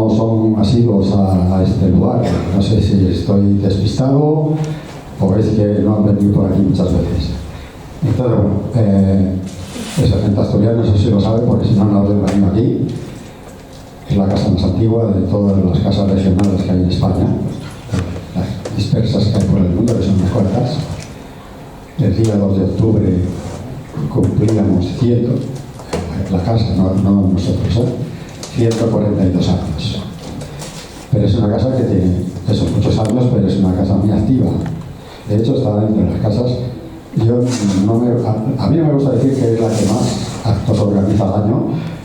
no son asiduos a este lugar. No sé si estoy despistado o es que no han venido por aquí muchas veces. Entonces, bueno, ese acento asturiano, eso sí lo sabe, porque si no, no habría venido aquí. Es la casa más antigua de todas las casas regionales que hay en España, las dispersas que hay por el mundo, que son unas cuantas. El día 2 de octubre cumplíamos 100, la casa, no nosotros, 142 años. Pero es una casa que tiene esos muchos años, pero es una casa muy activa. De hecho, está entre las casas. A mí no me gusta decir que es la que más actos organiza al año,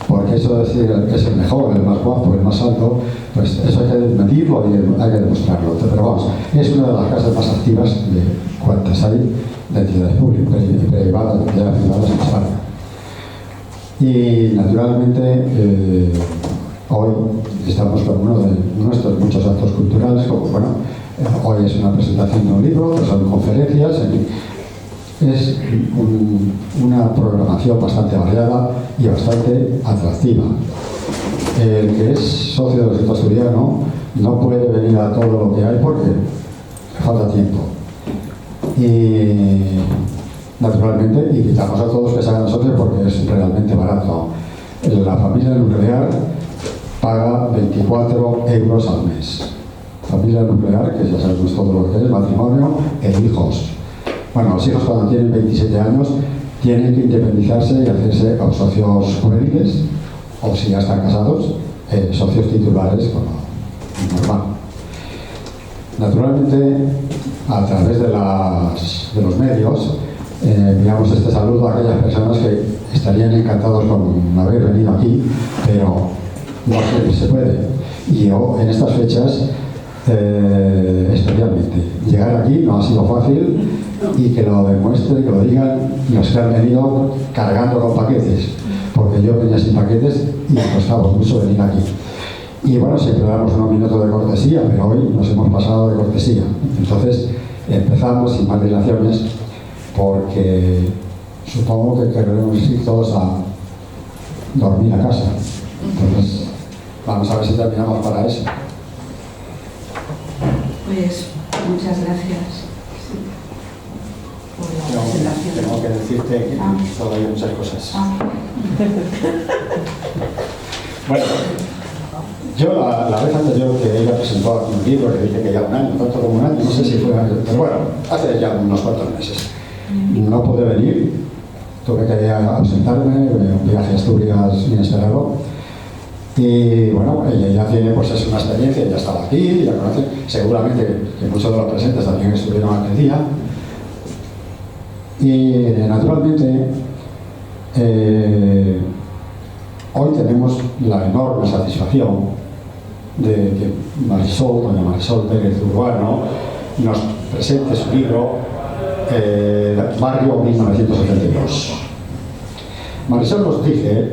porque eso de decir que es el mejor, el más guapo, el más alto, pues eso hay que medirlo y hay que demostrarlo. Pero vamos, es una de las casas más activas de cuantas hay de entidades públicas y privadas, de entidades privadas en España. Y naturalmente hoy estamos con uno de nuestros muchos actos culturales, como bueno, hoy es una presentación de un libro, otros son conferencias. Es una programación bastante variada y bastante atractiva. El que es socio del Centro Asturiano no puede venir a todo lo que hay porque le falta tiempo. Y naturalmente invitamos a todos que se hagan socios porque es realmente barato. La familia nuclear paga 24 euros al mes. Familia nuclear, que ya sabemos todo lo que es, matrimonio e hijos. Bueno, los hijos cuando tienen 27 años tienen que independizarse y hacerse o socios juveniles, o si ya están casados, socios titulares, como normal. Naturalmente, a través de los medios, enviamos este saludo a aquellas personas que estarían encantados con haber venido aquí, pero no siempre se puede. Y yo, en estas fechas, especialmente, llegar aquí no ha sido fácil, y que lo demuestren, que lo digan los que han venido cargando con paquetes, porque yo venía sin paquetes y me costaba mucho venir aquí. Y bueno, siempre damos unos minutos de cortesía, pero hoy nos hemos pasado de cortesía. Entonces empezamos sin más dilaciones, porque supongo que queremos ir todos a dormir a casa. Entonces vamos a ver si terminamos para eso. Pues muchas gracias. Tengo que decirte que todavía hay muchas cosas. Bueno, yo la vez anterior que ella presentó aquí un libro, que dije que ya un año, tanto como un año, no sé si fue, pero bueno, hace ya unos cuantos meses. No pude venir, tuve que ausentarme, un viaje a Asturias inesperado. Y bueno, ella ya tiene pues es una experiencia, ya estaba aquí, ya conoce, seguramente que muchos de los presentes también estuvieron aquel día. Y naturalmente hoy tenemos la enorme satisfacción de que doña Marisol Pérez Urbano nos presente su libro Barrio 1972. Marisol nos dice,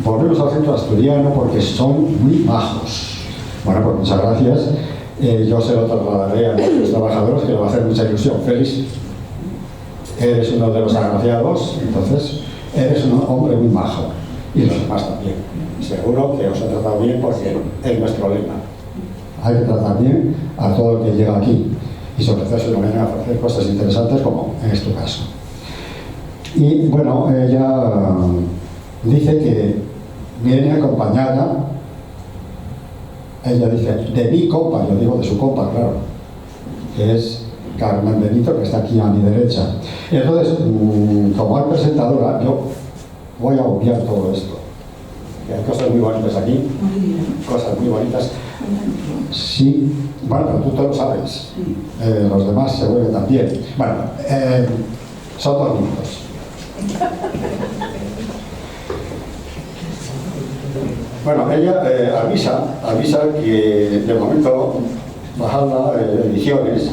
volvemos al Centro Asturiano porque son muy majos. Bueno, pues muchas gracias. Yo se lo trasladaré a nuestros trabajadores, que le va a hacer mucha ilusión. Félix, eres uno de los agraciados, entonces eres un hombre muy majo. Y los demás también. Seguro que os ha tratado bien porque es nuestro lema. Hay que tratar bien a todo el que llega aquí. Y sobre todo si nos vienen a ofrecer cosas interesantes como en este caso. Y bueno, ella dice que viene acompañada, ella dice, de mi compa, yo digo de su compa, claro, que es Carmen Benito, que está aquí a mi derecha. Y entonces, como hay presentadora, yo voy a obviar todo esto. Que hay cosas muy bonitas aquí, cosas muy bonitas. Sí, bueno, pero tú todo lo sabes. Los demás seguro que también. Bueno, son 2 minutos. Bueno, ella avisa que de momento Bajada Ediciones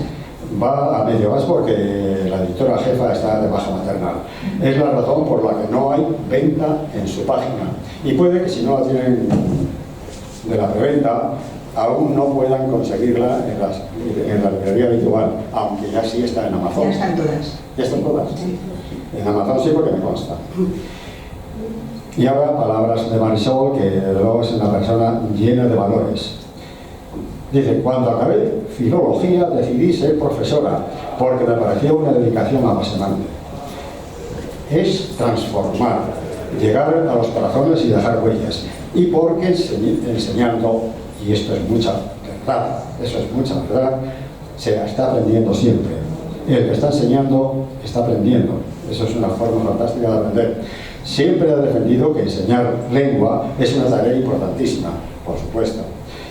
va a medio gas porque la editora jefa está de baja maternal. Es la razón por la que no hay venta en su página. Y puede que si no la tienen de la preventa, aún no puedan conseguirla en la librería habitual, aunque ya sí está en Amazon. Ya están todas. ¿Ya están todas? Sí. En Amazon sí, porque me consta. Y ahora palabras de Marisol, que luego es una persona llena de valores. Dice, cuando acabé filología decidí ser profesora porque me pareció una dedicación apasionante. Es transformar, llegar a los corazones y dejar huellas. Y porque enseñando, y esto es mucha verdad, eso es mucha verdad, se está aprendiendo siempre. El que está enseñando está aprendiendo. Eso es una forma fantástica de aprender. Siempre he defendido que enseñar lengua es una tarea importantísima, por supuesto,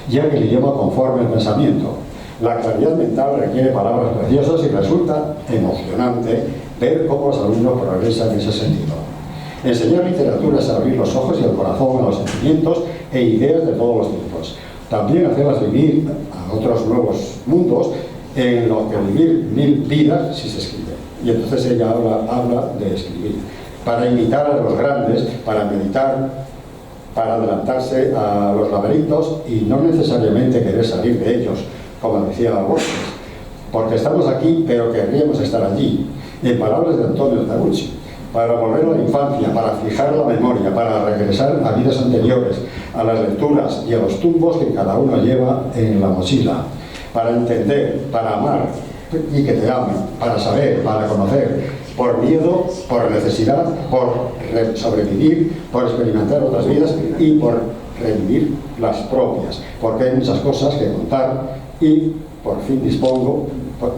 ya que el idioma conforma el pensamiento. La claridad mental requiere palabras preciosas y resulta emocionante ver cómo los alumnos progresan en ese sentido. Enseñar literatura es abrir los ojos y el corazón a los sentimientos e ideas de todos los tiempos. También hacerlas vivir a otros nuevos mundos en los que vivir mil vidas si se escribe. Y entonces ella habla de escribir. Para imitar a los grandes, para meditar, para adelantarse a los laberintos y no necesariamente querer salir de ellos, como decía Borges, porque estamos aquí pero querríamos estar allí. En palabras de Antonio Tabucci, para volver a la infancia, para fijar la memoria, para regresar a vidas anteriores, a las lecturas y a los tumbos que cada uno lleva en la mochila, para entender, para amar y que te amen, para saber, para conocer, por miedo, por necesidad, por sobrevivir, por experimentar otras vidas y por revivir las propias, porque hay muchas cosas que contar y por fin dispongo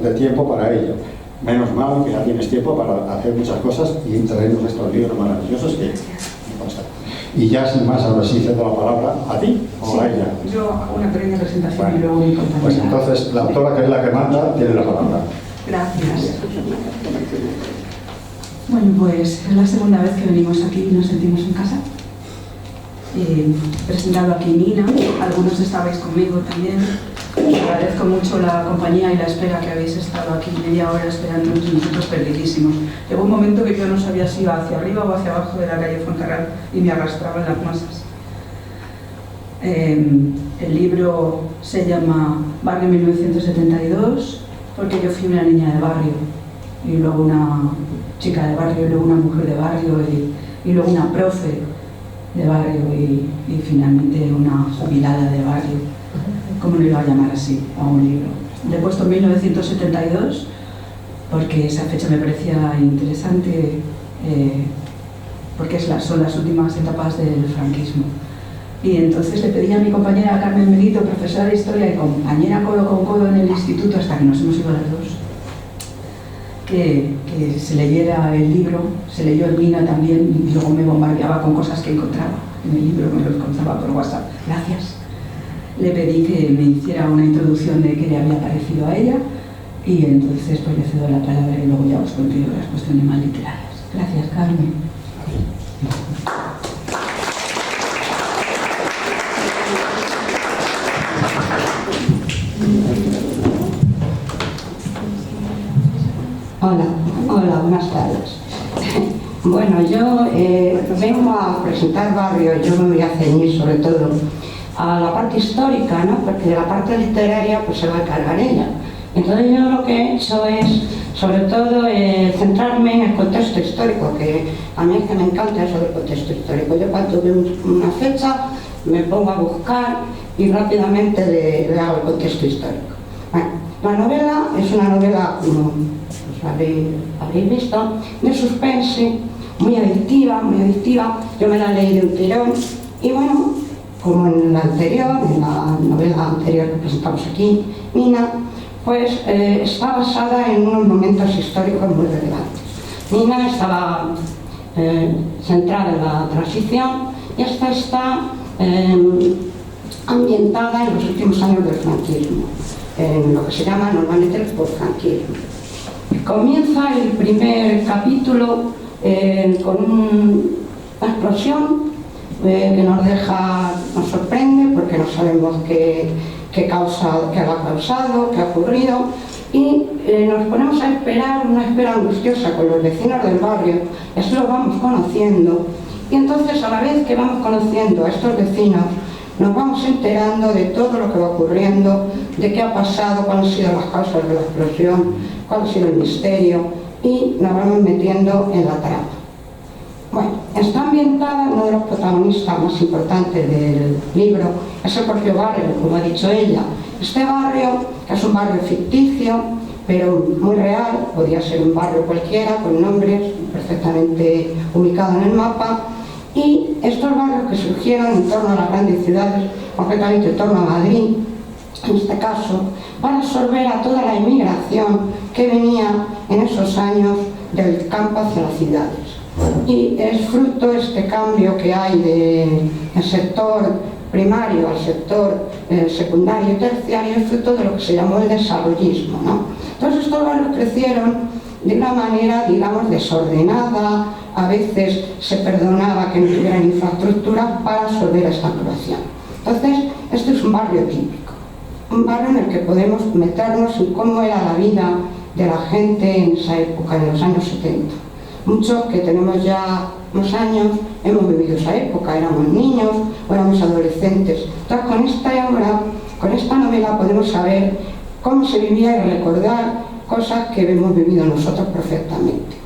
de tiempo para ello. Menos mal que ya tienes tiempo para hacer muchas cosas y traernos estos libros maravillosos que me constan. Y ya sin más, ahora sí cedo la palabra a ti o a ella. Yo hago una pequeña presentación Bueno, y luego mi compañera. pues entonces la autora, que es la que manda, tiene la palabra. Gracias. Bueno, pues es la segunda vez que venimos aquí y nos sentimos en casa. He presentado aquí Nina, algunos estabais conmigo también. Os agradezco mucho la compañía y la espera que habéis estado aquí media hora esperándonos y nosotros perdidísimos. Llegó un momento que yo no sabía si iba hacia arriba o hacia abajo de la calle Fuencarral y me arrastraba en las masas. El libro se llama Barrio 1972 porque yo fui una niña de barrio y luego una chica de barrio y luego una mujer de barrio y luego una profe de barrio y finalmente una jubilada de barrio. ¿Cómo no iba a llamar así a un libro? Le he puesto 1972 porque esa fecha me parecía interesante, porque son las últimas etapas del franquismo. Y entonces le pedí a mi compañera Carmen Melito, profesora de historia y compañera codo con codo en el instituto, hasta que nos hemos ido las dos, que se leyera el libro. Se leyó el Mina también y luego me bombardeaba con cosas que encontraba en el libro, me lo encontraba por WhatsApp. Gracias. Le pedí que me hiciera una introducción de qué le había parecido a ella y entonces pues le cedo la palabra y luego ya os cuento yo las cuestiones más literarias. Gracias, Carmen. Hola, buenas tardes. Bueno, yo vengo a presentar Barrio. Yo me voy a ceñir sobre todo a la parte histórica, ¿no? Porque de la parte literaria pues se va a encargar ella. Entonces yo lo que he hecho es, sobre todo, centrarme en el contexto histórico, que a mí es que me encanta eso del contexto histórico. Yo cuando veo una fecha me pongo a buscar y rápidamente le hago el contexto histórico. Bueno, la novela es una novela, como habréis visto, de suspense, muy adictiva. Yo me la leí de un tirón y bueno, como en la novela anterior que presentamos aquí, Nina, pues está basada en unos momentos históricos muy relevantes. Nina estaba centrada en la transición y esta está ambientada en los últimos años del franquismo, en lo que se llama normalmente el postfranquismo. Comienza el primer capítulo con una explosión que nos sorprende porque no sabemos qué ha causado, qué ha ocurrido y nos ponemos a esperar una espera angustiosa con los vecinos del barrio. Eso lo vamos conociendo y entonces a la vez que vamos conociendo a estos vecinos nos vamos enterando de todo lo que va ocurriendo, de qué ha pasado, cuáles han sido las causas de la explosión, cuál ha sido el misterio y nos vamos metiendo en la trama. Bueno, Está ambientada, uno de los protagonistas más importantes del libro es el propio barrio, como ha dicho ella. Este barrio, que es un barrio ficticio, pero muy real, podría ser un barrio cualquiera, con nombres perfectamente ubicados en el mapa, y estos barrios que surgieron en torno a las grandes ciudades, concretamente en torno a Madrid, en este caso, para absorber a toda la inmigración que venía en esos años del campo hacia las ciudades. Y es fruto de este cambio que hay del sector primario al sector secundario y terciario, es fruto de lo que se llamó el desarrollismo, ¿no? Entonces estos barrios crecieron de una manera, digamos, desordenada, a veces se perdonaba que no tuvieran infraestructura para absorber esta población. Entonces, este es un barrio típico, un barrio en el que podemos meternos en cómo era la vida de la gente en esa época, en los años 70. Muchos que tenemos ya unos años hemos vivido esa época, éramos niños o éramos adolescentes. Entonces, con esta obra, con esta novela, podemos saber cómo se vivía y recordar cosas que hemos vivido nosotros perfectamente.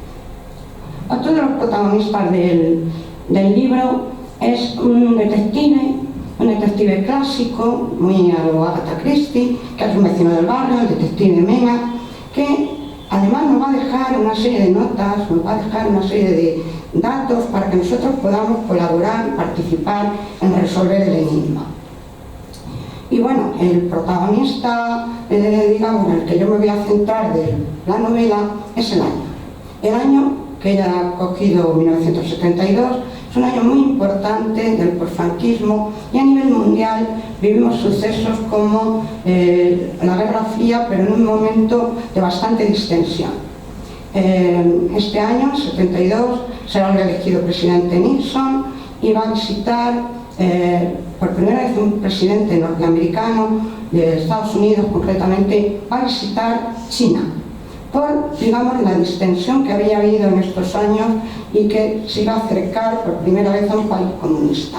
Otro de los protagonistas del libro es un detective clásico, muy a lo Agatha Christie, que es un vecino del barrio, el detective Mena, que además nos va a dejar una serie de notas, nos va a dejar una serie de datos para que nosotros podamos colaborar y participar en resolver el enigma. Y bueno, el protagonista, digamos, en el que yo me voy a centrar de la novela es el año. El año que ella ha cogido, 1972, es un año muy importante del posfranquismo y a nivel mundial vivimos sucesos como la Guerra Fría, pero en un momento de bastante distensión. Este año, 72, será reelegido presidente Nixon y va a visitar por primera vez un presidente norteamericano de Estados Unidos, concretamente, va a visitar China por, digamos, la distensión que había habido en estos años y que se iba a acercar por primera vez a un país comunista.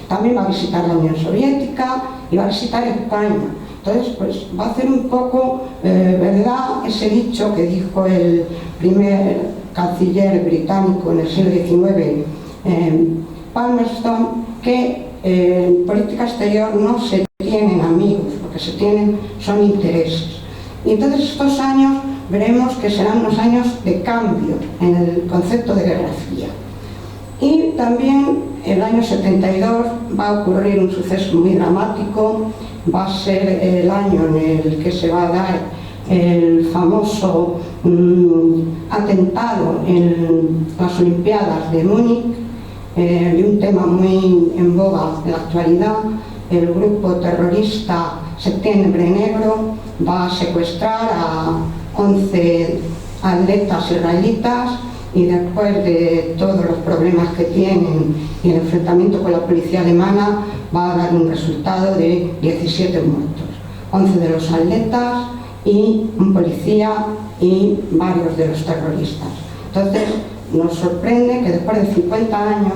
También va a visitar la Unión Soviética y va a visitar España. Entonces, pues va a hacer un poco, verdad, ese dicho que dijo el primer canciller británico en el siglo XIX, Palmerston, que en política exterior no se tienen amigos, lo que se tienen son intereses. Y entonces estos años veremos que serán unos años de cambio en el concepto de Guerra Fría. Y también el año 72 va a ocurrir un suceso muy dramático, va a ser el año en el que se va a dar el famoso atentado en las Olimpiadas de Múnich, de un tema muy en boga en la actualidad. El grupo terrorista Septiembre Negro va a secuestrar a 11 atletas israelitas y después de todos los problemas que tienen y el enfrentamiento con la policía alemana va a dar un resultado de 17 muertos, 11 de los atletas y un policía y varios de los terroristas. Entonces nos sorprende que después de 50 años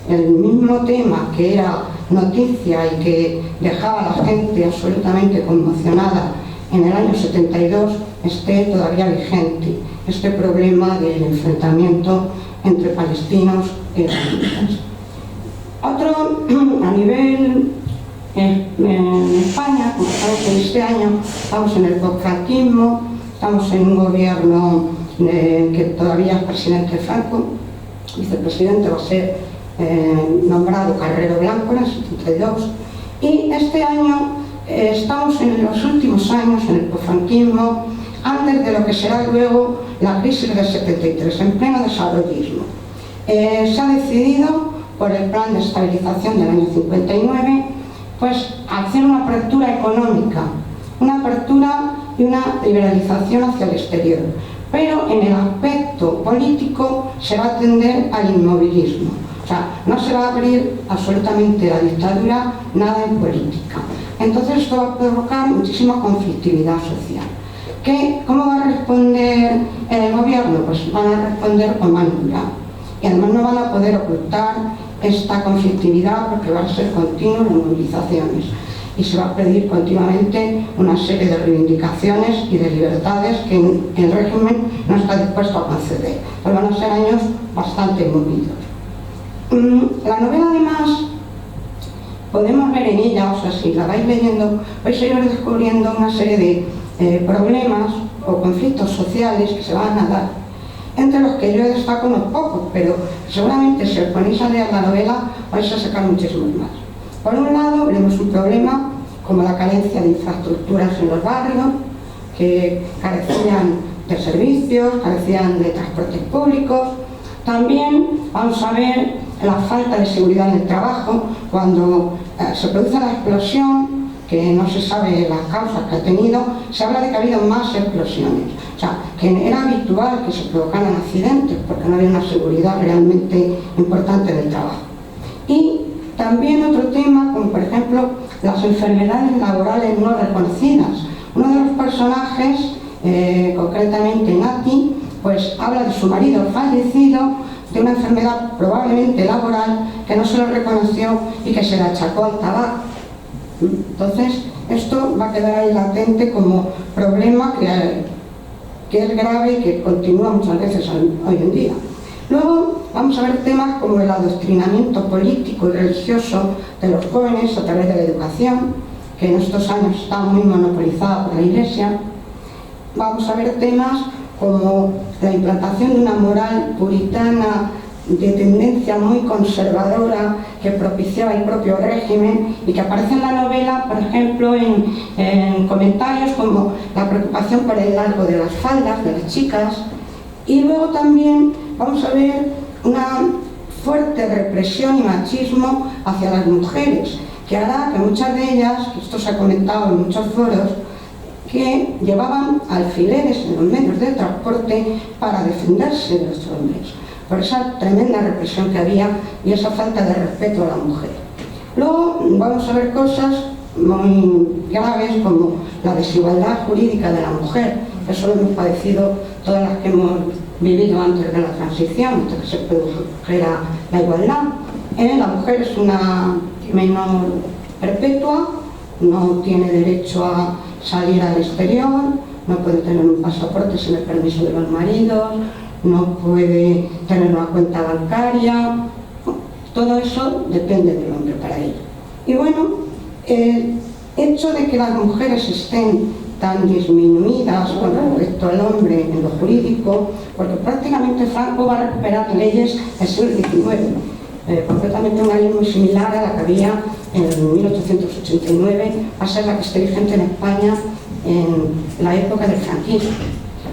el mismo tema que era noticia y que dejaba a la gente absolutamente conmocionada en el año 72 esté todavía vigente, este problema del enfrentamiento entre palestinos e israelitas. Otro, a nivel en España, como sabemos que este año estamos en el posfranquismo, estamos en un gobierno que todavía es presidente Franco, vicepresidente va a ser nombrado Carrero Blanco en el 72, y este año estamos en los últimos años en el posfranquismo, antes de lo que será luego la crisis del 73, en pleno desarrollismo. Se ha decidido, por el plan de estabilización del año 59, pues hacer una apertura económica, una apertura y una liberalización hacia el exterior, pero en el aspecto político se va a tender al inmovilismo. O sea, no se va a abrir absolutamente la dictadura, nada en política. Entonces esto va a provocar muchísima conflictividad social. ¿Cómo va a responder el gobierno? Pues van a responder con mano dura. Y además no van a poder ocultar esta conflictividad porque van a ser continuas las movilizaciones. Y se va a pedir continuamente una serie de reivindicaciones y de libertades que el régimen no está dispuesto a conceder. Pues van a ser años bastante movidos. La novela, además, podemos ver en ella, o sea, si la vais leyendo, vais a ir descubriendo una serie de problemas o conflictos sociales que se van a dar, entre los que yo destaco unos pocos, pero seguramente si os ponéis a leer la novela vais a sacar muchísimos más. Por un lado, veremos un problema como la carencia de infraestructuras en los barrios, que carecían de servicios, carecían de transportes públicos. También vamos a ver la falta de seguridad en el trabajo, cuando se produce la explosión, que no se sabe las causas que ha tenido, se habla de que ha habido más explosiones. O sea, que era habitual que se provocaran accidentes porque no había una seguridad realmente importante en el trabajo. Y también otro tema, como por ejemplo las enfermedades laborales no reconocidas. Uno de los personajes, concretamente Nati, pues habla de su marido fallecido, de una enfermedad probablemente laboral que no se lo reconoció y que se le achacó al tabaco. Entonces, esto va a quedar ahí latente como problema que es grave y que continúa muchas veces hoy en día. Luego vamos a ver temas como el adoctrinamiento político y religioso de los jóvenes a través de la educación, que en estos años está muy monopolizada por la Iglesia. Vamos a ver temas como la implantación de una moral puritana de tendencia muy conservadora que propiciaba el propio régimen y que aparece en la novela, por ejemplo, en comentarios como la preocupación por el largo de las faldas de las chicas. Y luego también vamos a ver una fuerte represión y machismo hacia las mujeres, que hará que muchas de ellas, que esto se ha comentado en muchos foros, que llevaban alfileres en los medios de transporte para defenderse de los hombres, por esa tremenda represión que había y esa falta de respeto a la mujer. Luego vamos a ver cosas muy graves como la desigualdad jurídica de la mujer. Eso lo hemos padecido todas las que hemos vivido antes de la transición, hasta que se produjera la igualdad. La mujer es una menor perpetua, no tiene derecho a salir al exterior, no puede tener un pasaporte sin el permiso de los maridos, no puede tener una cuenta bancaria. Todo eso depende del hombre para ello. Y bueno, el hecho de que las mujeres estén tan disminuidas con respecto al hombre en lo jurídico, porque prácticamente Franco va a recuperar leyes del siglo XIX, concretamente una ley muy similar a la que había en 1889, va a ser la que esté vigente en España en la época del franquismo.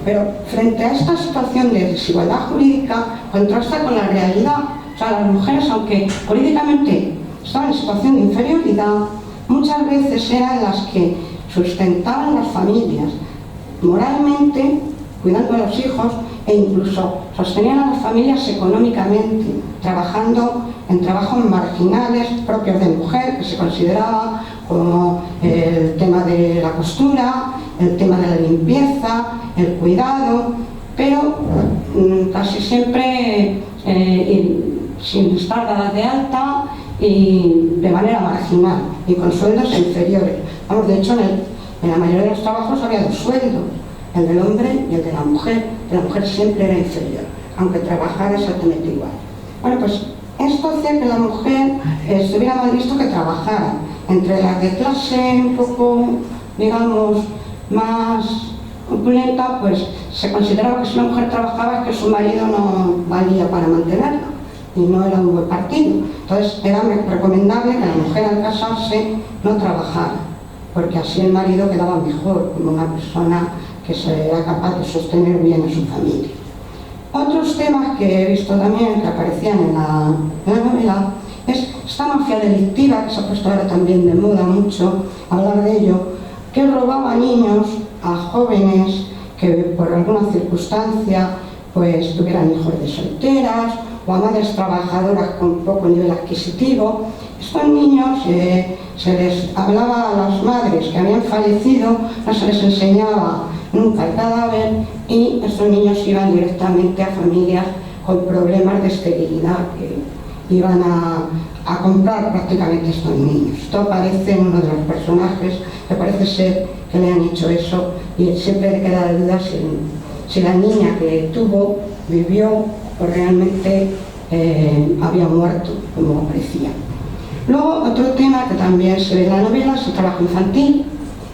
Pero frente a esta situación de desigualdad jurídica, contrasta con la realidad. O sea, las mujeres, aunque jurídicamente estaban en situación de inferioridad, muchas veces eran las que sustentaban las familias moralmente, cuidando a los hijos, e incluso sostenían a las familias económicamente, trabajando en trabajos marginales propios de mujer, que se consideraba como el tema de la costura, el tema de la limpieza, el cuidado, pero casi siempre sin estar dadas de alta y de manera marginal y con sueldos inferiores. Vamos, de hecho, en la mayoría de los trabajos había dos sueldos, el del hombre y el de la mujer. La mujer siempre era inferior, aunque trabajara exactamente igual. Bueno, pues esto hacía que la mujer estuviera mal visto que trabajara. Entre las de clase un poco, digamos, más opulenta, pues se consideraba que si una mujer trabajaba es que su marido no valía para mantenerla y no era un buen partido. Entonces era recomendable que la mujer al casarse no trabajara, porque así el marido quedaba mejor, como una persona que era capaz de sostener bien a su familia. Otros temas que he visto también que aparecían en la novela es esta mafia delictiva, que se ha puesto ahora también de moda mucho hablar de ello, que robaba a niños, a jóvenes que por alguna circunstancia pues tuvieran hijos de solteras o a madres trabajadoras con poco nivel adquisitivo. Estos niños se les hablaba a las madres que habían fallecido, no se les enseñaba nunca el cadáver y estos niños iban directamente a familias con problemas de esterilidad que iban a comprar prácticamente estos niños. Esto aparece en uno de los personajes que parece ser que le han hecho eso y siempre le queda la duda si la niña que tuvo vivió o realmente había muerto, como parecía. Luego, otro tema que también se ve en la novela es el trabajo infantil,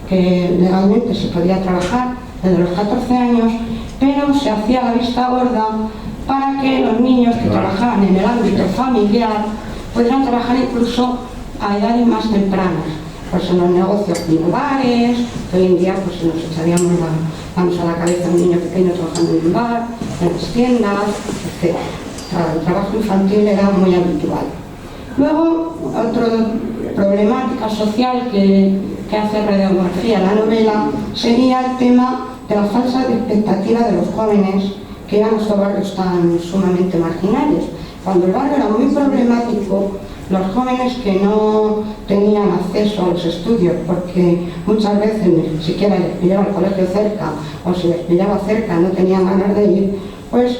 que legalmente se podía trabajar desde los 14 años, pero se hacía la vista gorda para que los niños que trabajaban en el ámbito familiar pudieran trabajar incluso a edades más tempranas, pues en los negocios familiares, que hoy en día pues nos echaríamos las manos a la cabeza un niño pequeño trabajando en un bar, en las tiendas, etc. El trabajo infantil era muy habitual. Luego, otra problemática social que hace radiografía la novela sería el tema de la falsa expectativa de los jóvenes que iban a estos barrios tan sumamente marginales. Cuando el barrio era muy problemático, los jóvenes que no tenían acceso a los estudios, porque muchas veces ni siquiera les pillaba el colegio cerca, o si les pillaba cerca no tenían ganas de ir, pues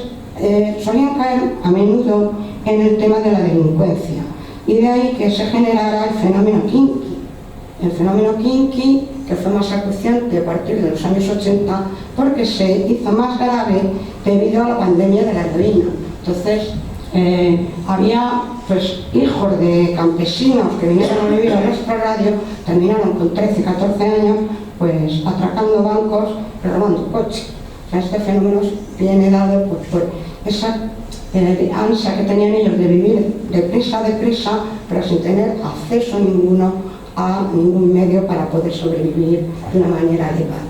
solían caer a menudo en el tema de la delincuencia. Y de ahí que se generara el fenómeno kinky. El fenómeno kinky, que fue más acuciante a partir de los años 80, porque se hizo más grave debido a la pandemia de la heroína. Entonces, había pues hijos de campesinos que vinieron a vivir a nuestra radio, terminaron con 13, 14 años, pues atracando bancos, robando coches. O sea, este fenómeno viene dado pues, por esa ansia que tenían ellos de vivir deprisa, pero sin tener acceso ninguno a ningún medio para poder sobrevivir de una manera legal.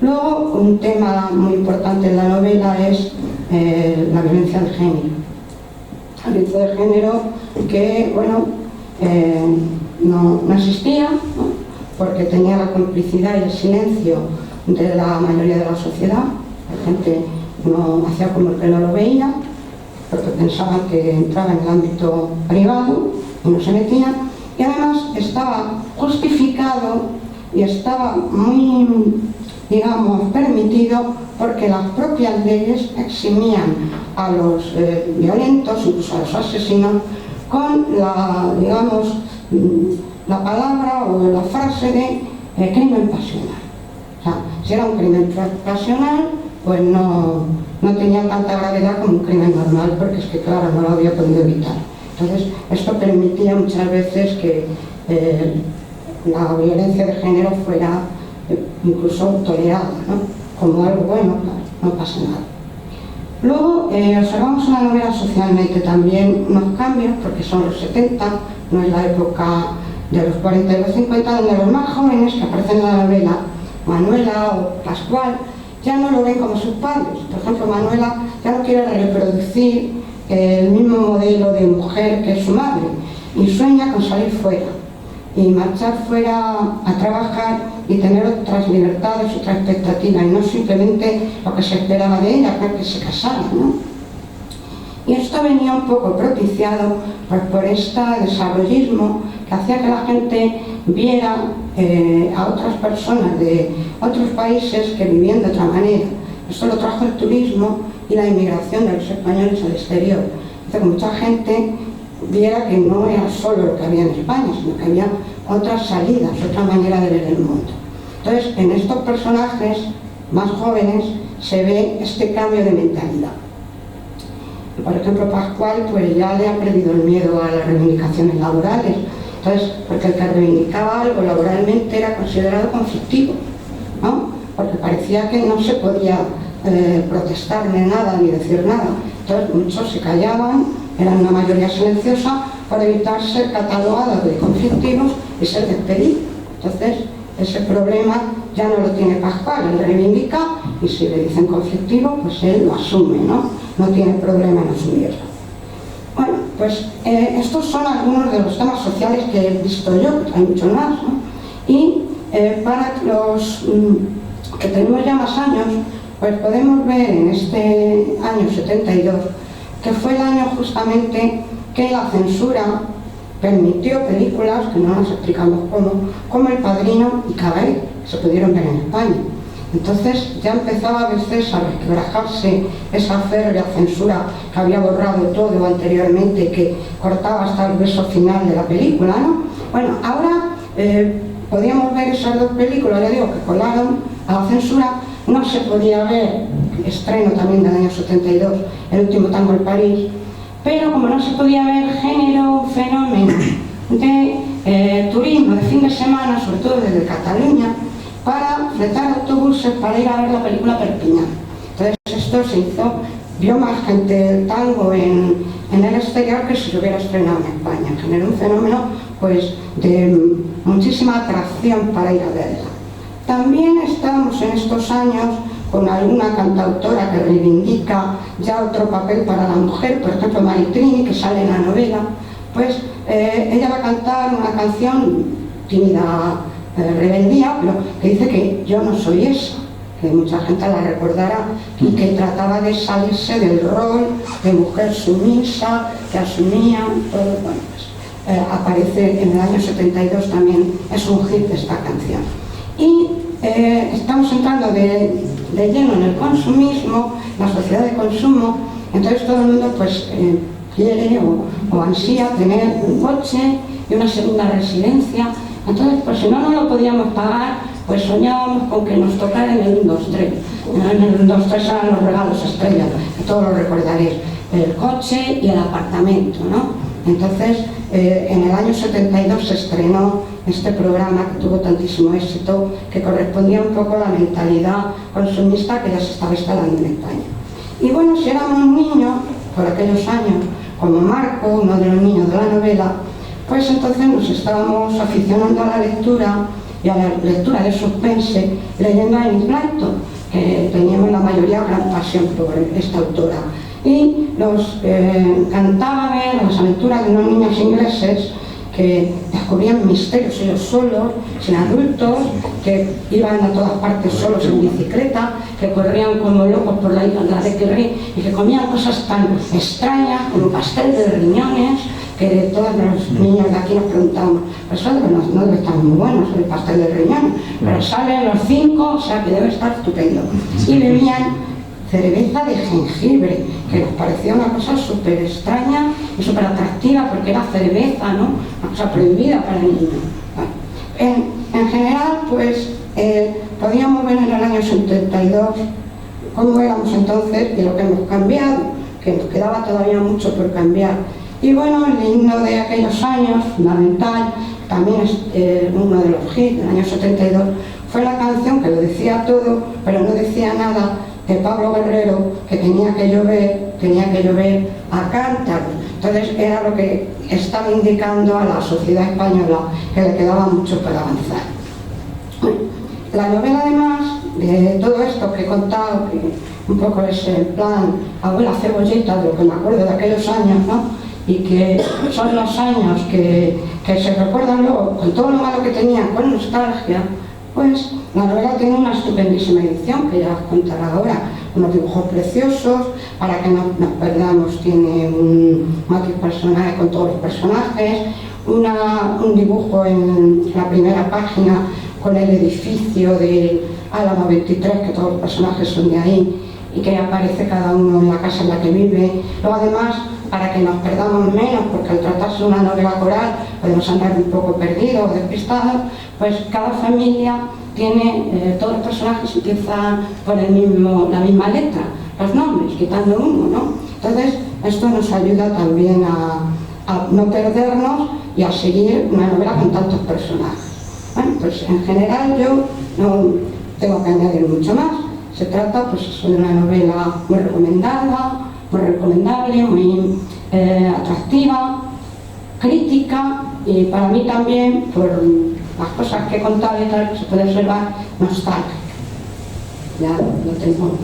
Luego, un tema muy importante en la novela es la violencia de género. La violencia de género que, bueno, no existía, ¿no? Porque tenía la complicidad y el silencio de la mayoría de la sociedad. La gente no hacía como que no lo veía, porque pensaban que entraba en el ámbito privado y no se metían. Y además estaba justificado y estaba muy, digamos, permitido porque las propias leyes eximían a los violentos, incluso a los asesinos, con la, digamos, la palabra o la frase de crimen pasional. O sea, si era un crimen pasional, pues no tenía tanta gravedad como un crimen normal, porque es que, claro, no lo había podido evitar. Entonces, esto permitía muchas veces que la violencia de género fuera incluso tolerada, ¿no? Como algo bueno, claro, no pasa nada. Luego, observamos en la novela socialmente también unos cambios, porque son los 70, no es la época de los 40 y los 50, donde los más jóvenes que aparecen en la novela, Manuela o Pascual, ya no lo ven como sus padres. Por ejemplo, Manuela ya no quiere reproducir el mismo modelo de mujer que es su madre y sueña con salir fuera y marchar fuera a trabajar y tener otras libertades, otras expectativas, y no simplemente lo que se esperaba de ella, que se casara, ¿no? Y esto venía un poco propiciado pues, por este desarrollismo que hacía que la gente viera a otras personas de otros países que vivían de otra manera. Esto lo trajo el turismo y la inmigración de los españoles al exterior. Hace que mucha gente viera que no era solo lo que había en España, sino que había otras salidas, otra manera de ver el mundo. Entonces, en estos personajes más jóvenes se ve este cambio de mentalidad. Por ejemplo, Pascual pues ya le ha perdido el miedo a las reivindicaciones laborales. Entonces, porque el que reivindicaba algo laboralmente era considerado conflictivo, ¿no? Porque parecía que no se podía protestar ni nada, ni decir nada. Entonces, muchos se callaban, eran una mayoría silenciosa, para evitar ser catalogados de conflictivos y ser despedidos. Entonces, ese problema ya no lo tiene Pascual, él reivindica y si le dicen conflictivo, pues él lo asume, ¿no? No tiene problema en asumirlo. Bueno, pues estos son algunos de los temas sociales que he visto yo, hay muchos más, ¿no? Y para los que tenemos ya más años, pues podemos ver en este año 72, que fue el año justamente que la censura permitió películas, que no nos explicamos como El Padrino y Cabaret, que se pudieron ver en España. Entonces ya empezaba a veces a resquebrajarse esa férrea censura que había borrado todo anteriormente, que cortaba hasta el beso final de la película, ¿no? Bueno, ahora podíamos ver esas dos películas, ya digo, que colaron a la censura. No se podía ver, estreno también del año 72, El último tango en París, pero como no se podía ver género, fenómeno de turismo de fin de semana, sobre todo desde Cataluña, para fletar autobuses para ir a ver la película Perpiñán. Entonces esto se hizo, vio más gente el tango en el exterior que si se hubiera estrenado en España. Generó un fenómeno pues de muchísima atracción para ir a verla. También estamos en estos años con alguna cantautora que reivindica ya otro papel para la mujer, por ejemplo Maritrini, que sale en la novela, pues ella va a cantar una canción tímida, rebeldía, pero que dice que yo no soy esa, que mucha gente la recordará, y que trataba de salirse del rol de mujer sumisa, que asumía todo. Bueno, pues, aparece en el año 72 también, es un hit esta canción. Y estamos entrando de lleno en el consumismo, la sociedad de consumo, entonces todo el mundo pues quiere o ansía tener un coche y una segunda residencia. Entonces, pues si no lo podíamos pagar, pues soñábamos con que nos tocara en el 1, 2, 3. En el 1, 2, 3 eran los regalos estrella, que todos lo recordaréis, el coche y el apartamento, ¿no? Entonces, en el año 72 se estrenó este programa que tuvo tantísimo éxito, que correspondía un poco a la mentalidad consumista que ya se estaba instalando en España. Y bueno, si éramos niños, por aquellos años, como Marco, uno de los niños de la novela, pues entonces nos estábamos aficionando a la lectura y a la lectura de suspense, leyendo a Enid Blyton, que teníamos la mayoría gran pasión por esta autora. Y nos encantaba ver las aventuras de unos niños ingleses que descubrían misterios ellos solos, sin adultos, que iban a todas partes solos en bicicleta, que corrían como locos por la isla de Kerry y que comían cosas tan extrañas como pastel de riñones, que todos los niños de aquí nos preguntamos, pues eso no debe estar muy bueno, el pastel de riñones, pero salen los 5, o sea que debe estar estupendo. Y bebían cerveza de jengibre, que nos parecía una cosa súper extraña y súper atractiva porque era cerveza, ¿no? Una cosa prohibida para niños. Bueno, en general, pues podíamos ver en el año 72 cómo éramos entonces y lo que hemos cambiado, que nos quedaba todavía mucho por cambiar. Y bueno, el himno de aquellos años, fundamental, también es uno de los hits del año 72, fue la canción que lo decía todo, pero no decía nada, de Pablo Guerrero, que tenía que llover a cántaros. Entonces era lo que estaba indicando a la sociedad española que le quedaba mucho para avanzar. La novela, además de todo esto que he contado, que un poco es el plan abuela cebolleta, de lo que me acuerdo de aquellos años, ¿no? Y que son los años que se recuerdan luego con todo lo malo que tenían, con nostalgia. Pues la novela tiene una estupendísima edición, que ya os contaré ahora, unos dibujos preciosos, para que no nos perdamos, tiene un matiz personaje con todos los personajes, un dibujo en la primera página con el edificio del Álamo 23, que todos los personajes son de ahí, y que aparece cada uno en la casa en la que vive. Luego además, para que nos perdamos menos, porque al tratarse de una novela coral podemos andar un poco perdidos o despistados, pues cada familia tiene, todos los personajes empiezan por la misma letra, los nombres, quitando uno, ¿no? Entonces esto nos ayuda también a no perdernos y a seguir una novela con tantos personajes. Bueno, pues en general yo no tengo que añadir mucho más. Se trata pues de una novela muy recomendada, muy recomendable, muy atractiva, crítica, y para mí también, por las cosas que he contado y tal, se puede observar nostálgica. Ya lo tengo.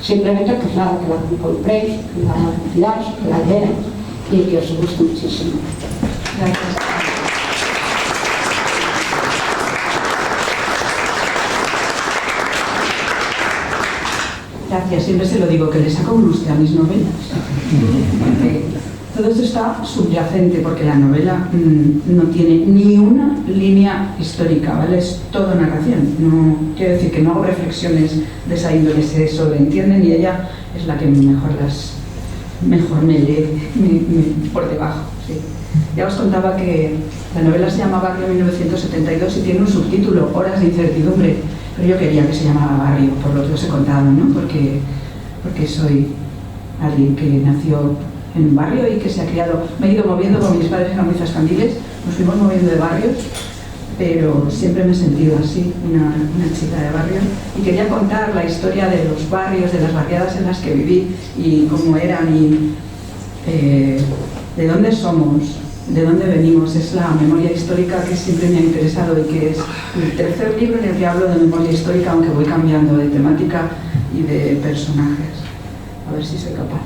Simplemente pues nada, que la compréis, que la tiráis, que la leáis y que os guste muchísimo. Gracias. Gracias, siempre se lo digo, que le saco un lustre a mis novelas. Todo esto está subyacente, porque la novela no tiene ni una línea histórica, ¿vale? Es todo narración. No, quiero decir que no hago reflexiones de esa índole, se sobreentienden y ella es la que mejor me lee por debajo. Sí. Ya os contaba que la novela se llama Barrio 1972 y tiene un subtítulo, Horas de incertidumbre. Pero yo quería que se llamara Barrio, por lo que os he contado, ¿no? Porque soy alguien que nació en un barrio y que se ha criado. Me he ido moviendo con mis padres, eran muy zascandiles, nos fuimos moviendo de barrios, pero siempre me he sentido así, una chica de barrio, y quería contar la historia de los barrios, de las barriadas en las que viví y cómo eran y de dónde somos, de dónde venimos. Es la memoria histórica que siempre me ha interesado y que es el tercer libro en el que hablo de memoria histórica, aunque voy cambiando de temática y de personajes. A ver si soy capaz.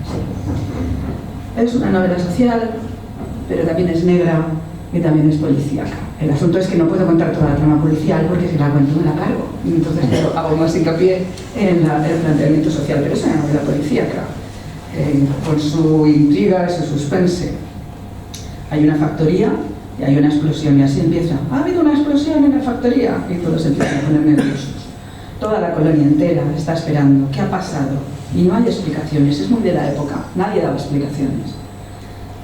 Sí. Es una novela social, pero también es negra y también es policíaca. El asunto es que no puedo contar toda la trama policial porque si la cuento me la cargo. Entonces hago más hincapié en el planteamiento social, pero es una novela policíaca, con su intriga y su suspense. Hay una factoría y hay una explosión y así empieza. Ha habido una explosión en la factoría y todos empiezan a poner nerviosos. Toda la colonia entera está esperando. ¿Qué ha pasado? Y no hay explicaciones. Es muy de la época. Nadie daba explicaciones.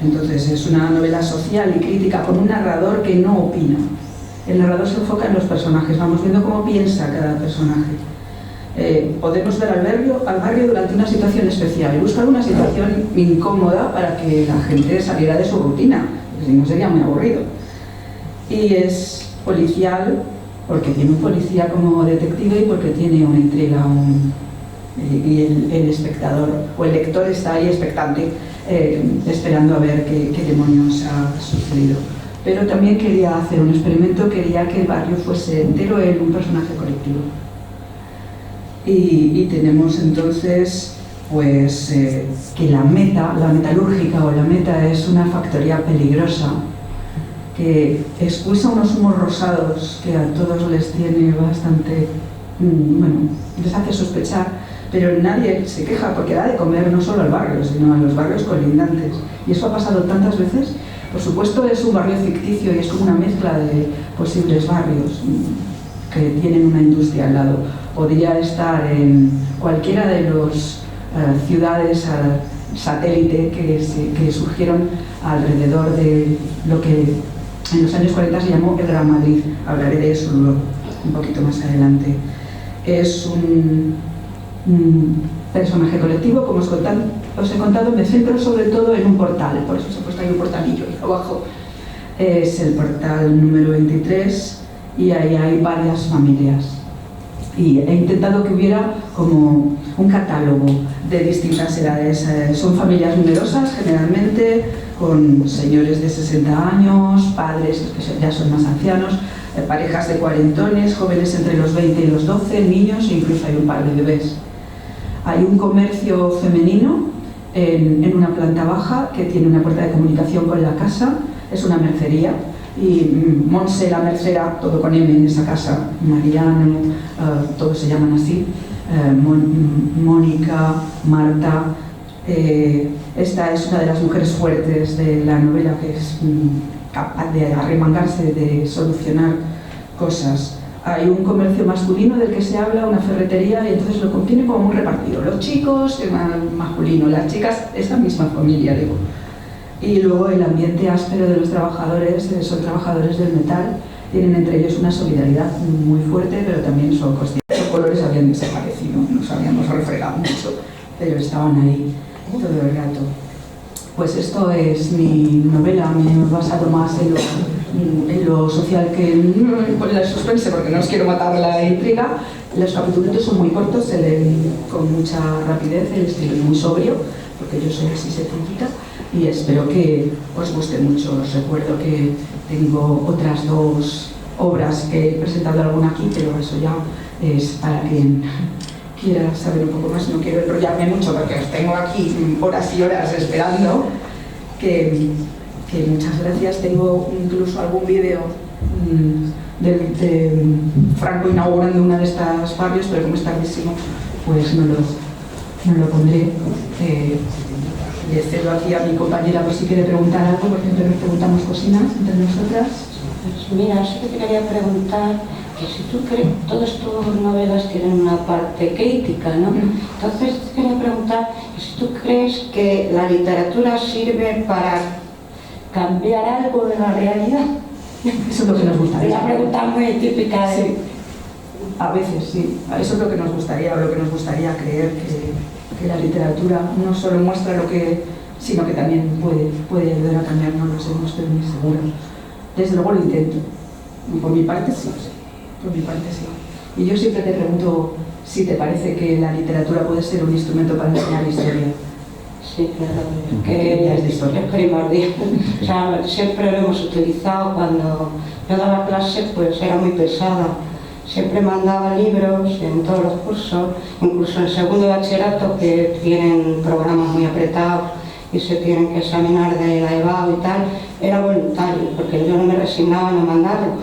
Entonces es una novela social y crítica con un narrador que no opina. El narrador se enfoca en los personajes. Vamos viendo cómo piensa cada personaje. Podemos ver al barrio durante una situación especial y buscar una situación incómoda para que la gente saliera de su rutina, porque si no sería muy aburrido. Y es policial porque tiene un policía como detective y porque tiene una intriga y el espectador o el lector está ahí expectante, esperando a ver qué demonios ha sucedido. Pero también quería hacer un experimento, quería que el barrio fuese entero en un personaje colectivo. Y tenemos entonces pues que la metalúrgica o la meta es una factoría peligrosa que expulsa unos humos rosados que a todos les tiene bastante, bueno, les hace sospechar, pero nadie se queja porque da de comer no solo al barrio, sino a los barrios colindantes. Y eso ha pasado tantas veces. Por supuesto es un barrio ficticio y es como una mezcla de posibles barrios que tienen una industria al lado. Podría estar en cualquiera de las ciudades satélite que surgieron alrededor de lo que en los años 40 se llamó el Gran Madrid. Hablaré de eso luego, un poquito más adelante. Es un personaje colectivo, como os he contado, me centro sobre todo en un portal, por eso se ha puesto ahí un portalillo ahí abajo. Es el portal número 23 y ahí hay varias familias. Y he intentado que hubiera como un catálogo de distintas edades. Son familias numerosas, generalmente con señores de 60 años, padres que ya son más ancianos, parejas de cuarentones, jóvenes entre los 20 y los 12, niños e incluso hay un par de bebés. Hay un comercio femenino en una planta baja que tiene una puerta de comunicación con la casa, es una mercería. Y Monse la mercera, todo con M en esa casa, Mariano, todos se llaman así, Mónica, Marta. Esta es una de las mujeres fuertes de la novela, que es capaz de arremangarse, de solucionar cosas. Hay un comercio masculino del que se habla, una ferretería, y entonces lo contiene como muy repartido. Los chicos, el masculino, las chicas, esa misma familia, digo. Y luego el ambiente áspero de los trabajadores, son trabajadores del metal, tienen entre ellos una solidaridad muy fuerte, pero también son conscientes. Los colores habían desaparecido, nos habíamos refregado mucho, pero estaban ahí todo el rato. Pues esto es mi novela, me he basado más en lo social que en la suspense, porque no os quiero matar la intriga. Los capítulos son muy cortos, se leen con mucha rapidez, el estilo es muy sobrio, porque yo soy así sencillita. Y espero que os guste mucho. Os recuerdo que tengo otras dos obras que he presentado alguna aquí, pero eso ya es para quien quiera saber un poco más. No quiero enrollarme mucho porque os tengo aquí horas y horas esperando. Que muchas gracias. Tengo incluso algún vídeo de Franco inaugurando una de estas barrios, pero como es tardísimo, pues no lo pondré. Le cedo aquí a mi compañera por si quiere preguntar algo, porque siempre nos preguntamos cocinas entre nosotras. Pues mira, sí que te quería preguntar que si tú crees, todas tus novelas tienen una parte crítica, ¿no? Entonces te quería preguntar que si tú crees que la literatura sirve para cambiar algo de la realidad. Eso es lo que nos gustaría. Una pregunta muy típica de... Sí. A veces sí, eso es lo que nos gustaría, o lo que nos gustaría creer, que la literatura no solo muestra lo que sino que también puede ayudar a cambiar, no lo sé, no estoy muy segura. Desde luego lo intento. Por mi parte sí. Por mi parte sí. Y yo siempre te pregunto si te parece que la literatura puede ser un instrumento para enseñar historia. Sí, claro, que es primordial. O sea, siempre lo hemos utilizado. Cuando yo daba clase, pues era muy pesada. Siempre mandaba libros en todos los cursos, incluso en segundo de bachillerato, que tienen programas muy apretados y se tienen que examinar de la EBAU y tal, era voluntario, porque yo no me resignaba a no mandarlo.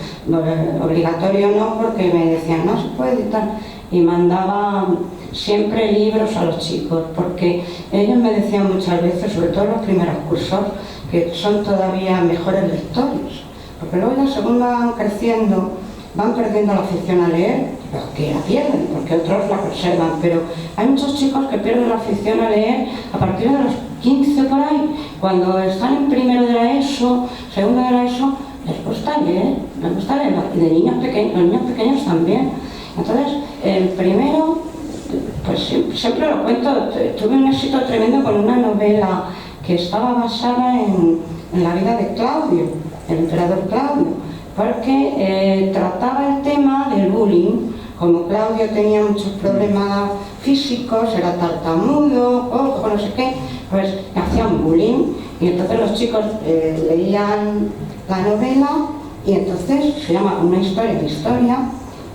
Obligatorio no, porque me decían, no se puede y tal. Y mandaba siempre libros a los chicos, porque ellos me decían muchas veces, sobre todo en los primeros cursos, que son todavía mejores lectores, porque luego ya según van creciendo, van perdiendo la afición a leer, que la pierden, porque otros la conservan, pero hay muchos chicos que pierden la afición a leer a partir de los 15 por ahí, cuando están en primero de la ESO, segundo de la ESO, les gusta leer, y de niños pequeños, los niños pequeños también. Entonces, el primero, pues siempre lo cuento, tuve un éxito tremendo con una novela que estaba basada en la vida de Claudio, el emperador Claudio, porque trataba el tema del bullying. Como Claudio tenía muchos problemas físicos, era tartamudo, cojo, no sé qué, pues hacían bullying, y entonces los chicos leían la novela, y entonces se llama Una historia de historia,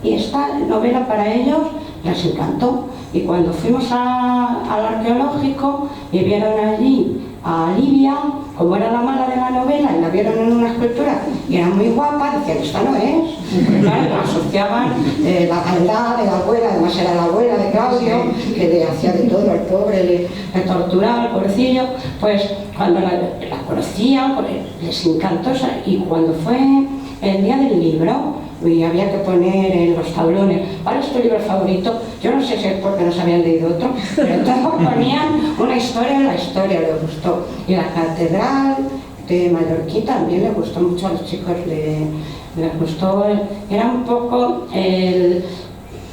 y esta novela para ellos les encantó. Y cuando fuimos al arqueológico y vieron allí a Livia, como era la mala de la novela, y la vieron en una escultura y era muy guapa, decían, esta no es. Porque, claro, asociaban la maldad de la abuela, además era la abuela de Claudio, que le hacía de todo al pobre, le torturaba al pobrecillo. Pues cuando la conocían, pues, les encantó. Y cuando fue el día del libro, y había que poner en los tablones, ¿cuál es tu libro favorito? Yo no sé si es porque no se habían leído otro, pero todos ponían una historia, la historia les gustó. Y la catedral de Mallorquí también les gustó mucho a los chicos, les gustó, era un poco el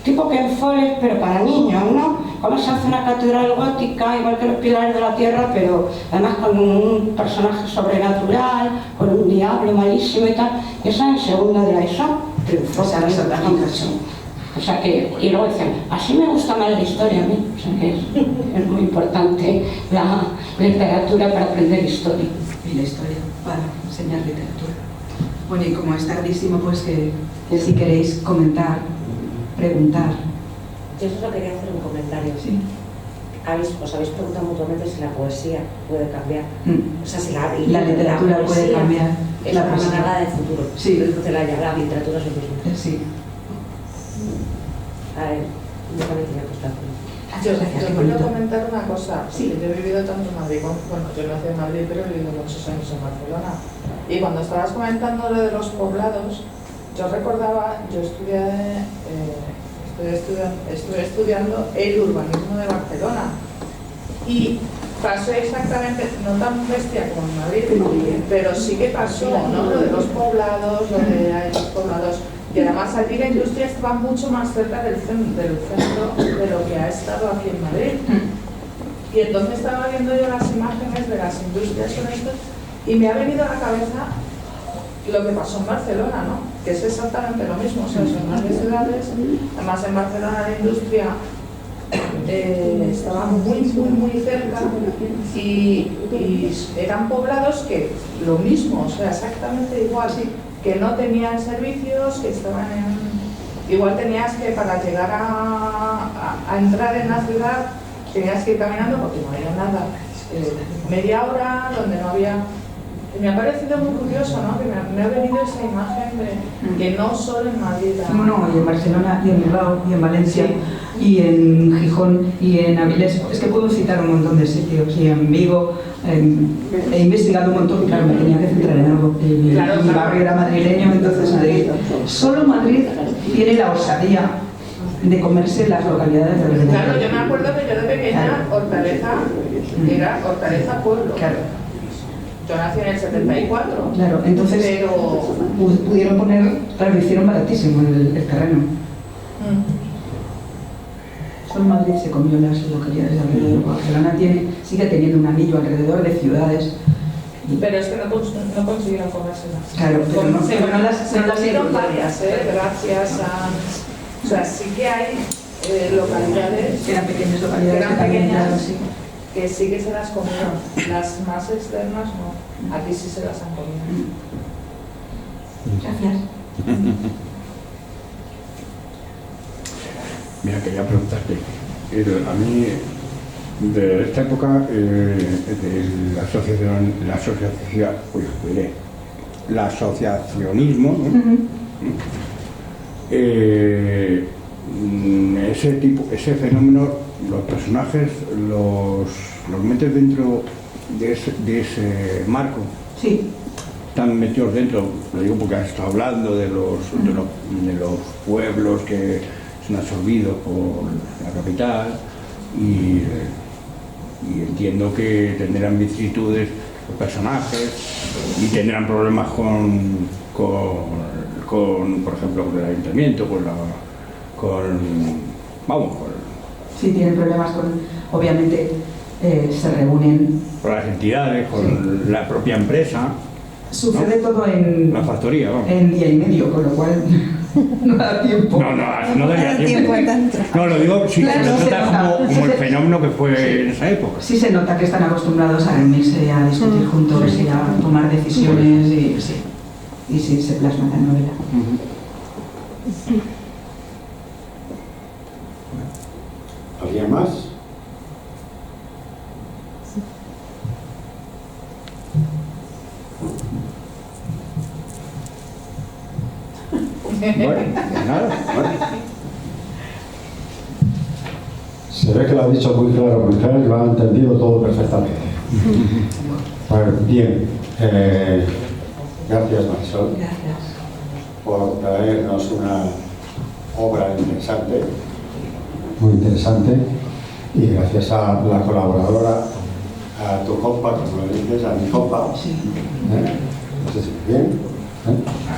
tipo Ken Follett, pero para niños, ¿no? Cómo se hace una catedral gótica, igual que los pilares de la tierra, pero además con un personaje sobrenatural, con un diablo malísimo y tal. Eso en segundo de la ESO triunfó también. O sea que, y luego decían, así me gusta más la historia a mí. O sea que es muy importante la literatura para aprender historia. Y la historia para enseñar literatura. Bueno, y como es tardísimo, pues que si queréis comentar, preguntar. Yo solo quería hacer un comentario. Sí. Os habéis preguntado mutuamente si la poesía puede cambiar. O sea, si la literatura la puede cambiar. Es una manera del futuro. Sí. La literatura es lo mismo. Sí. A ver, yo también tenía que estar. Yo quiero comentar una cosa. Sí. Yo he vivido tanto en Madrid, bueno, yo nací en Madrid, pero he vivido muchos años en Barcelona. Y cuando estabas comentando lo de los poblados, yo recordaba, yo estuve estudiando el urbanismo de Barcelona y pasó exactamente, no tan bestia como en Madrid, pero sí que pasó, ¿no? Lo de los poblados, lo de los poblados, y además aquí la industria estaba mucho más cerca del centro de lo que ha estado aquí en Madrid. Y entonces estaba viendo yo las imágenes de las industrias con esto y me ha venido a la cabeza lo que pasó en Barcelona, ¿no? Que es exactamente lo mismo, o sea, son grandes ciudades, además en Barcelona la industria estaba muy cerca y eran poblados que lo mismo, o sea, exactamente igual, que no tenían servicios, que estaban en... Igual tenías que, para llegar a entrar en la ciudad, tenías que ir caminando porque no había nada, media hora, donde no había... Me ha parecido muy curioso, ¿no? Que me ha venido esa imagen de que no solo en Madrid. No, y en Barcelona, y en Bilbao, y en Valencia, sí. Y en Gijón, y en Avilés. Es que puedo citar un montón de sitios. Y en Vigo he investigado un montón, claro, me tenía que centrar en algo. Mi barrio era madrileño, entonces Madrid. Solo Madrid tiene la osadía de comerse las localidades de verdad. Claro, yo me acuerdo que yo de pequeña, Hortaleza, era Hortaleza Pueblo. Claro. Yo nací en el 74. Claro, entonces pero... pudieron poner, claro, lo hicieron baratísimo el terreno. pasó en Madrid se comió las localidades de alrededor. Barcelona sigue teniendo un anillo alrededor de ciudades. Pero es que no consiguieron comérselas. Claro, pero no las consiguieron varias, gracias a... O sea, sí que hay localidades... Que eran pequeñas localidades que también, claro, sí. Que sí que se las comieron. Las más externas no. Aquí sí se las han comido. Gracias. Mira, quería preguntarte, a mí de esta época el asociacionismo, ¿no? Ese fenómeno, los personajes los metes dentro de ese marco. Sí. Están metidos dentro, lo digo porque has estado hablando de los pueblos que son absorbidos por la capital y entiendo que tendrán vicisitudes los personajes y tendrán problemas con por ejemplo, con el ayuntamiento, Sí, tienen problemas obviamente se reúnen... Con las entidades, con la propia empresa. Sucede todo en... La factoría, vamos. En día y medio, con lo cual no da tiempo. No daría tiempo. No, lo digo, sí, claro, se nota como el fenómeno que fue en esa época. Sí se nota que están acostumbrados a reunirse, a discutir juntos y a tomar decisiones y sí, se plasma en la novela. ¿Alguien más? Bueno, nada, bueno. Se ve que lo ha dicho muy claro y lo ha entendido todo perfectamente. Bueno, bien, gracias Marisol. Gracias. Por traernos una obra interesante, muy interesante, y gracias a la colaboradora, a tu compa, como le dices, a mi compa. Sí. Entonces, bien,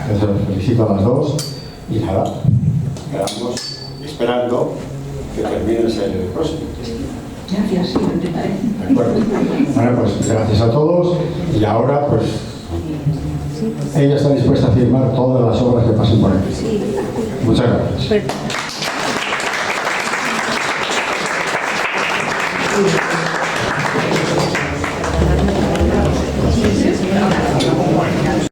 les felicito a las dos y nada, quedamos esperando que termine el próximo. Gracias, sí, lo intentaré. De acuerdo. Bueno, pues gracias a todos y ahora pues ella está dispuesta a firmar todas las obras que pasen por aquí. Muchas gracias.